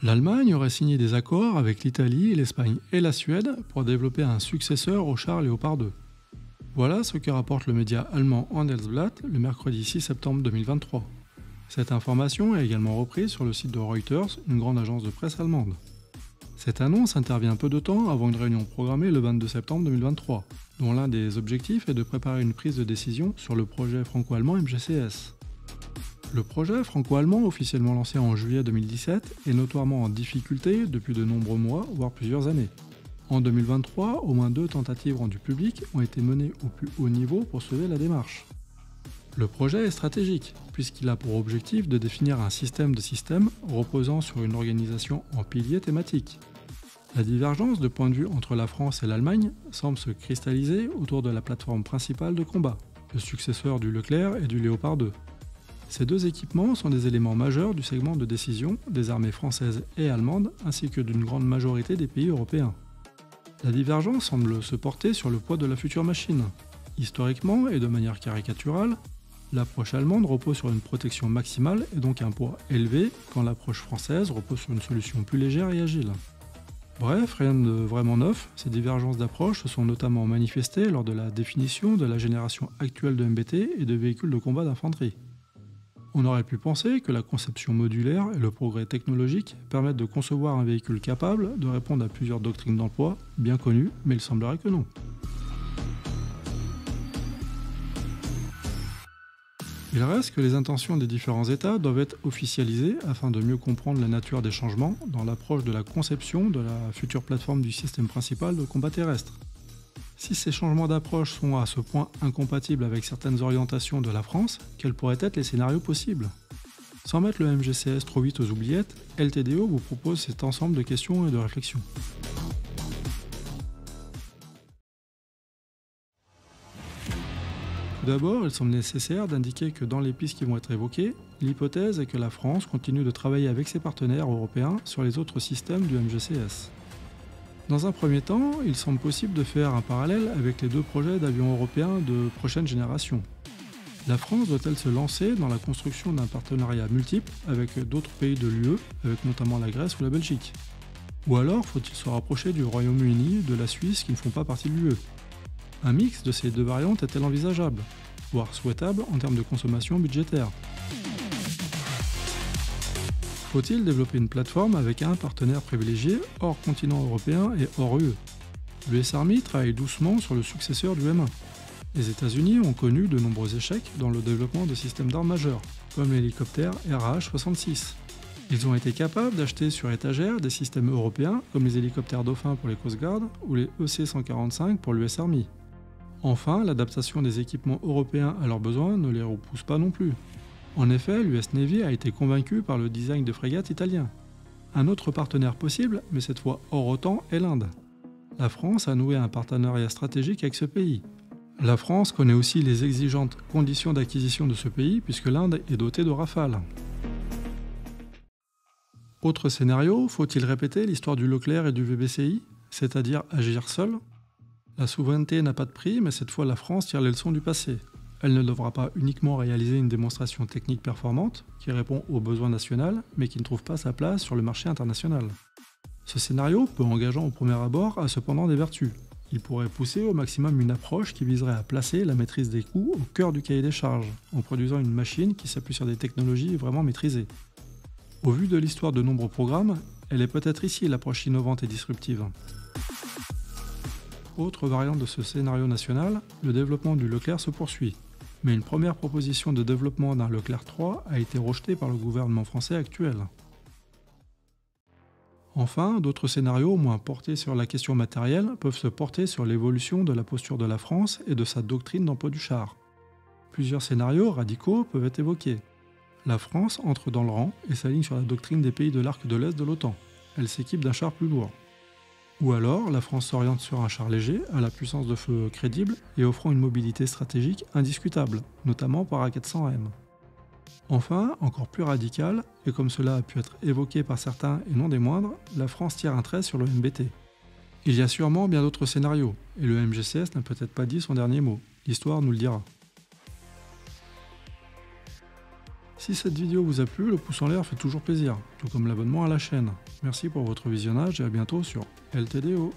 L'Allemagne aurait signé des accords avec l'Italie, l'Espagne et la Suède pour développer un successeur au char Léopard 2. Voilà ce que rapporte le média allemand Handelsblatt le mercredi 6 septembre 2023. Cette information est également reprise sur le site de Reuters, une grande agence de presse allemande. Cette annonce intervient peu de temps avant une réunion programmée le 22 septembre 2023, dont l'un des objectifs est de préparer une prise de décision sur le projet franco-allemand MGCS. Le projet franco-allemand, officiellement lancé en juillet 2017, est notoirement en difficulté depuis de nombreux mois, voire plusieurs années. En 2023, au moins 2 tentatives rendues publiques ont été menées au plus haut niveau pour sauver la démarche. Le projet est stratégique, puisqu'il a pour objectif de définir un système de systèmes reposant sur une organisation en piliers thématiques. La divergence de point de vue entre la France et l'Allemagne semble se cristalliser autour de la plateforme principale de combat, le successeur du Leclerc et du Léopard 2. Ces 2 équipements sont des éléments majeurs du segment de décision des armées françaises et allemandes ainsi que d'une grande majorité des pays européens. La divergence semble se porter sur le poids de la future machine. Historiquement et de manière caricaturale, l'approche allemande repose sur une protection maximale et donc un poids élevé quand l'approche française repose sur une solution plus légère et agile. Bref, rien de vraiment neuf, ces divergences d'approche se sont notamment manifestées lors de la définition de la génération actuelle de MBT et de véhicules de combat d'infanterie. On aurait pu penser que la conception modulaire et le progrès technologique permettent de concevoir un véhicule capable de répondre à plusieurs doctrines d'emploi bien connues, mais il semblerait que non. Il reste que les intentions des différents États doivent être officialisées afin de mieux comprendre la nature des changements dans l'approche de la conception de la future plateforme du système principal de combat terrestre. Si ces changements d'approche sont à ce point incompatibles avec certaines orientations de la France, quels pourraient être les scénarios possibles? Sans mettre le MGCS trop vite aux oubliettes, LTDO vous propose cet ensemble de questions et de réflexions. Tout d'abord, il semble nécessaire d'indiquer que dans les pistes qui vont être évoquées, l'hypothèse est que la France continue de travailler avec ses partenaires européens sur les autres systèmes du MGCS. Dans un premier temps, il semble possible de faire un parallèle avec les 2 projets d'avions européens de prochaine génération. La France doit-elle se lancer dans la construction d'un partenariat multiple avec d'autres pays de l'UE, avec notamment la Grèce ou la Belgique? Ou alors faut-il se rapprocher du Royaume-Uni, de la Suisse qui ne font pas partie de l'UE? Un mix de ces 2 variantes est-elle envisageable, voire souhaitable en termes de consommation budgétaire? Faut-il développer une plateforme avec un partenaire privilégié hors continent européen et hors UE? L'US Army travaille doucement sur le successeur du M1. Les États-Unis ont connu de nombreux échecs dans le développement de systèmes d'armes majeurs, comme l'hélicoptère RAH-66. Ils ont été capables d'acheter sur étagère des systèmes européens comme les hélicoptères Dauphin pour les Coast Guard ou les EC-145 pour l'US Army. Enfin, l'adaptation des équipements européens à leurs besoins ne les repousse pas non plus. En effet, l'US Navy a été convaincu par le design de frégates italien. Un autre partenaire possible, mais cette fois hors OTAN, est l'Inde. La France a noué un partenariat stratégique avec ce pays. La France connaît aussi les exigeantes conditions d'acquisition de ce pays puisque l'Inde est dotée de Rafale. Autre scénario, faut-il répéter l'histoire du Leclerc et du VBCI, c'est-à-dire agir seul? La souveraineté n'a pas de prix, mais cette fois la France tire les leçons du passé. Elle ne devra pas uniquement réaliser une démonstration technique performante, qui répond aux besoins nationaux, mais qui ne trouve pas sa place sur le marché international. Ce scénario, peu engageant au premier abord, a cependant des vertus. Il pourrait pousser au maximum une approche qui viserait à placer la maîtrise des coûts au cœur du cahier des charges, en produisant une machine qui s'appuie sur des technologies vraiment maîtrisées. Au vu de l'histoire de nombreux programmes, elle est peut-être ici l'approche innovante et disruptive. Autre variante de ce scénario national, le développement du Leclerc se poursuit. Mais une première proposition de développement d'un Leclerc 3 a été rejetée par le gouvernement français actuel. Enfin, d'autres scénarios moins portés sur la question matérielle peuvent se porter sur l'évolution de la posture de la France et de sa doctrine d'emploi du char. Plusieurs scénarios radicaux peuvent être évoqués. La France entre dans le rang et s'aligne sur la doctrine des pays de l'arc de l'Est de l'OTAN. Elle s'équipe d'un char plus lourd. Ou alors, la France s'oriente sur un char léger, à la puissance de feu crédible et offrant une mobilité stratégique indiscutable, notamment par A400M. Enfin, encore plus radical, et comme cela a pu être évoqué par certains et non des moindres, la France tire un trait sur le MBT. Il y a sûrement bien d'autres scénarios, et le MGCS n'a peut-être pas dit son dernier mot, l'histoire nous le dira. Si cette vidéo vous a plu, le pouce en l'air fait toujours plaisir, tout comme l'abonnement à la chaîne. Merci pour votre visionnage et à bientôt sur LTDO.